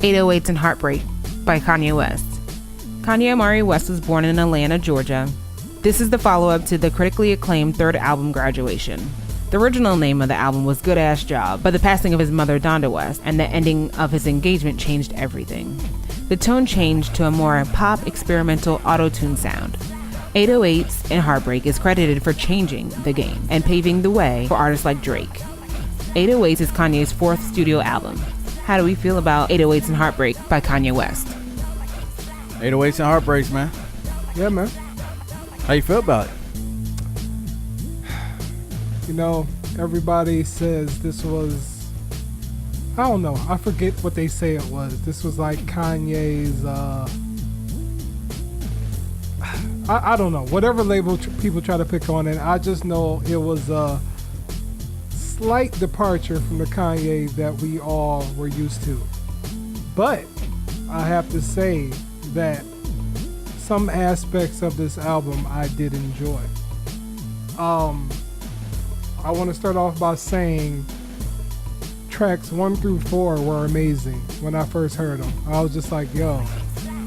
808s and Heartbreak by Kanye West. Kanye Amari West was born in Atlanta, Georgia. This is the follow-up to the critically acclaimed third album, Graduation. The original name of the album was Good Ass Job, but the passing of his mother, Donda West, and the ending of his engagement changed everything. The tone changed to a more pop, experimental, auto-tune sound. 808s and Heartbreak is credited for changing the game and paving the way for artists like Drake. 808s is Kanye's fourth studio album. How do we feel about 808s and Heartbreak by Kanye West? 808s and Heartbreaks, man. Yeah, man. How you feel about it? You know, everybody says this was, I don't know, I forget what they say it was. This was like Kanye's, I don't know, whatever label people try to pick on it. I just know it was a slight departure from the Kanye that we all were used to. But I have to say that some aspects of this album I did enjoy. I want to start off by saying tracks 1 through 4 were amazing when I first heard them. I was just like, yo,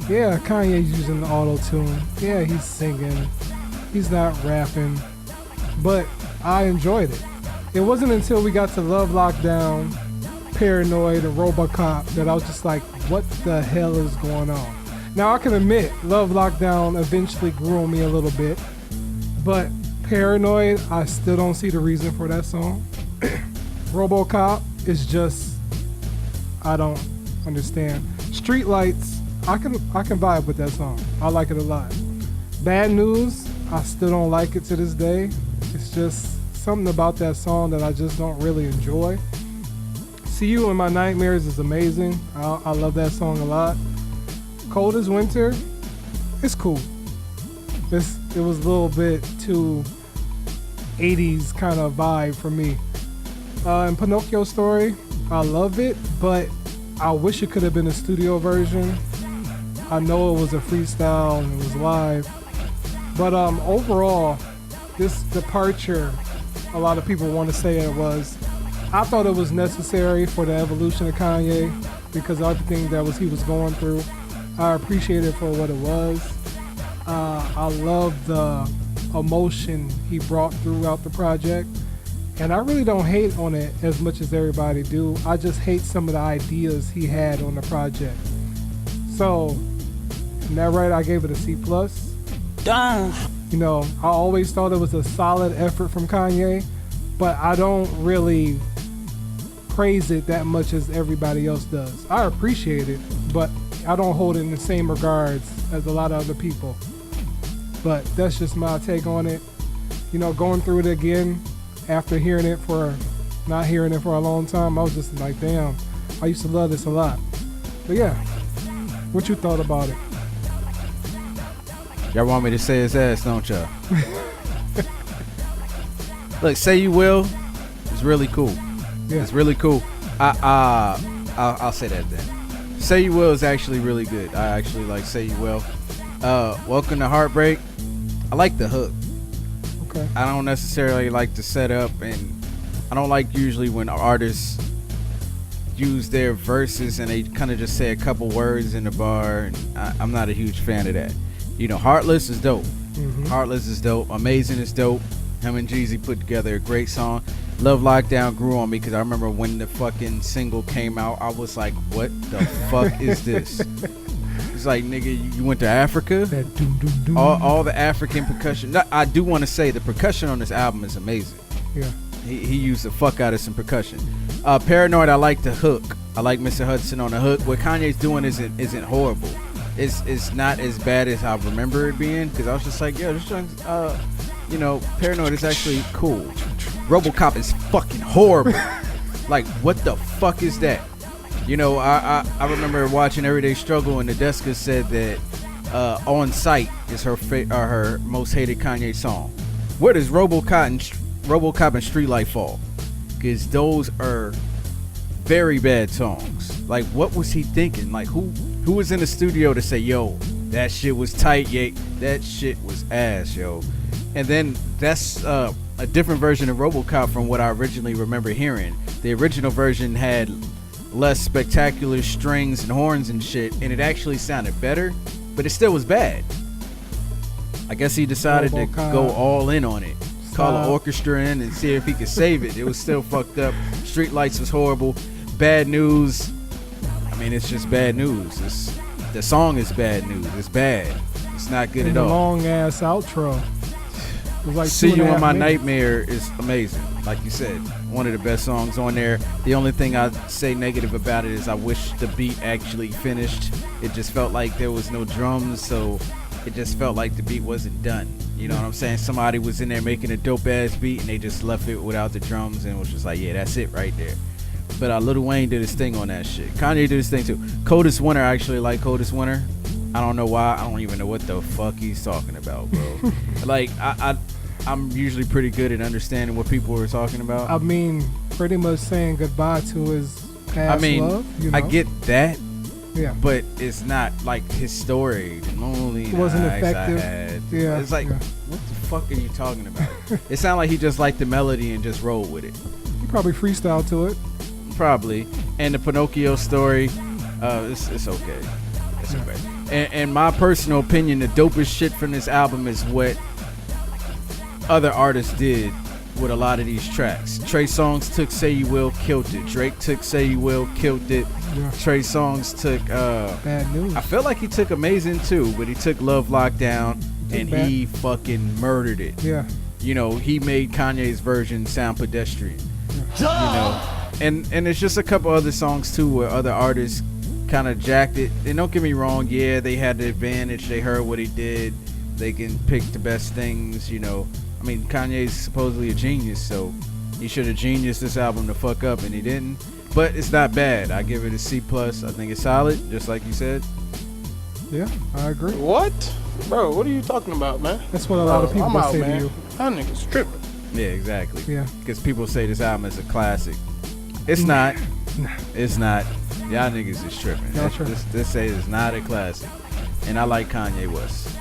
yeah, Kanye's using the auto-tune. Yeah, he's singing. He's not rapping. But I enjoyed it. It wasn't until we got to Love Lockdown, Paranoid, and Robocop that I was just like, what the hell is going on? Now, I can admit, Love Lockdown eventually grew on me a little bit. But Paranoid, I still don't see the reason for that song. Robocop is just, I don't understand. Streetlights, I can vibe with that song. I like it a lot. Bad News, I still don't like it to this day. It's just something about that song that I just don't really enjoy. See You in My Nightmares is amazing. I love that song a lot. Cold as Winter, it's cool. It was a little bit too 80s kind of vibe for me. And Pinocchio Story, I love it, but I wish it could have been a studio version. I know it was a freestyle and it was live, but overall, this departure, a lot of people want to say it was. I thought it was necessary for the evolution of Kanye because of everything that he was going through. I appreciate it for what it was. I love the emotion he brought throughout the project, and I really don't hate on it as much as everybody do. I just hate some of the ideas he had on the project. So, isn't that right? I gave it a C+. Damn. You know, I always thought it was a solid effort from Kanye, but I don't really praise it that much as everybody else does. I appreciate it, but I don't hold it in the same regards as a lot of other people. But that's just my take on it. You know, going through it again after not hearing it for a long time, I was just like, damn, I used to love this a lot. But yeah, what you thought about it? Y'all want me to say his ass, don't y'all? Look, Say You Will is really cool. Yeah. It's really cool. I'll say that then. Say You Will is actually really good. I actually like Say You Will. Welcome to Heartbreak. I like the hook. Okay. I don't necessarily like the setup, and I don't like usually when artists use their verses and they kind of just say a couple words in the bar. And I'm not a huge fan of that. You know, Heartless is dope. Mm-hmm. Heartless is dope. Amazing is dope. Him and Jeezy put together a great song. Love Lockdown grew on me because I remember when the fucking single came out, I was like, what the fuck is this? It's like, nigga, you went to Africa? That doom, doom, doom. All the African percussion. I do want to say the percussion on this album is amazing. Yeah. He used the fuck out of some percussion. Paranoid, I like the hook. I like Mr. Hudson on the hook. What Kanye's doing isn't horrible. It's not as bad as I remember it being, because I was just like, yo, this joint, Paranoid is actually cool. Robocop is fucking horrible. Like, what the fuck is that? You know, I remember watching Everyday Struggle, and Nadeska said that On Sight is her most hated Kanye song. Where does Robocop and Streetlight fall? Because those are very bad songs. Like, what was he thinking? Like, who was in the studio to say, yo, that shit was tight, yeah, that shit was ass, yo. And then that's a different version of Robocop from what I originally remember hearing. The original version had less spectacular strings and horns and shit, and it actually sounded better, but it still was bad. I guess he decided to go all in on it. Call an orchestra in and see if he could save it. It was still fucked up. Streetlights was horrible. Bad News. I mean, it's just bad news. The song is bad news. It's bad. It's not good at all. Long ass outro. It was like See You in My minutes. Nightmare is amazing. Like you said, one of the best songs on there. The only thing I say negative about it is I wish the beat actually finished. It just felt like there was no drums, so it just felt like the beat wasn't done. You know what I'm saying? Somebody was in there making a dope ass beat and they just left it without the drums and was just like, yeah, that's it right there. But Lil Wayne did his thing on that shit. Kanye did his thing too. Coldest Winter, I actually like Coldest Winter. I don't know why. I don't even know what the fuck he's talking about, bro. Like, I'm usually pretty good at understanding what people were talking about. I mean, pretty much saying goodbye to his past love. You know? I get that. Yeah. But it's not like his story. The lonely it wasn't nights effective. I had. Yeah. It's like, what the fuck are you talking about? It sounded like he just liked the melody and just rolled with it. He probably freestyled to it. Probably. And the Pinocchio story, it's okay. It's okay. And my personal opinion, the dopest shit from this album is what other artists did with a lot of these tracks. Trey Songz took Say You Will, killed it. Drake took Say You Will, killed it. Yeah. Trey Songz took Bad News. I feel like he took Amazing too, but he took Love Lockdown and he fucking murdered it. Yeah. You know, he made Kanye's version sound pedestrian. Yeah. You know, and it's just a couple other songs too where other artists kind of jacked it. And don't get me wrong, yeah, they had the advantage. They heard what he did. They can pick the best things, you know. I mean, Kanye's supposedly a genius, so he should have geniused this album to fuck up, and he didn't. But it's not bad. I give it a C+. I think it's solid, just like you said. Yeah, I agree. What? Bro, what are you talking about, man? That's what a lot of people I'm out, say man. to you. That nigga's tripping. Yeah, exactly. Yeah. Because people say this album is a classic. It's not. It's not. Y'all niggas is tripping. This say it's not a classic. And I like Kanye West.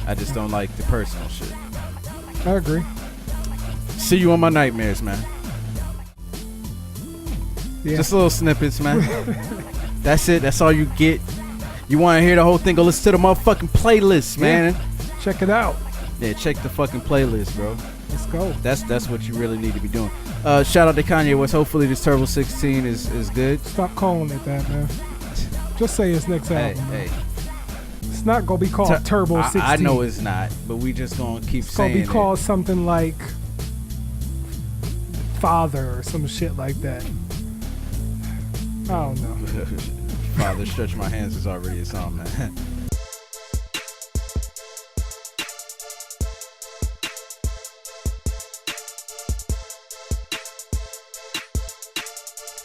I just don't like the personal shit. I agree. See You on My Nightmares, man. Yeah. Just little snippets, man. That's it. That's all you get. You want to hear the whole thing? Go listen to the motherfucking playlist, man. Yeah. Check it out. Yeah, check the fucking playlist, bro. Let's go. That's what you really need to be doing. Shout out to Kanye West. Hopefully this Turbo 16 is good. Stop calling it that, man. Just say his next album. Hey. It's not gonna be called Turbo 16. I know it's not, but we just gonna keep it's saying it. It's gonna be called something like Father or some shit like that. I don't know. Father, Stretch My Hands is already a song, man.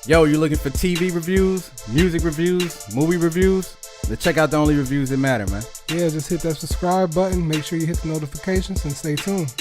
Yo, you looking for TV reviews, music reviews, movie reviews? Then check out the only reviews that matter, man. Yeah, just hit that subscribe button. Make sure you hit the notifications and stay tuned.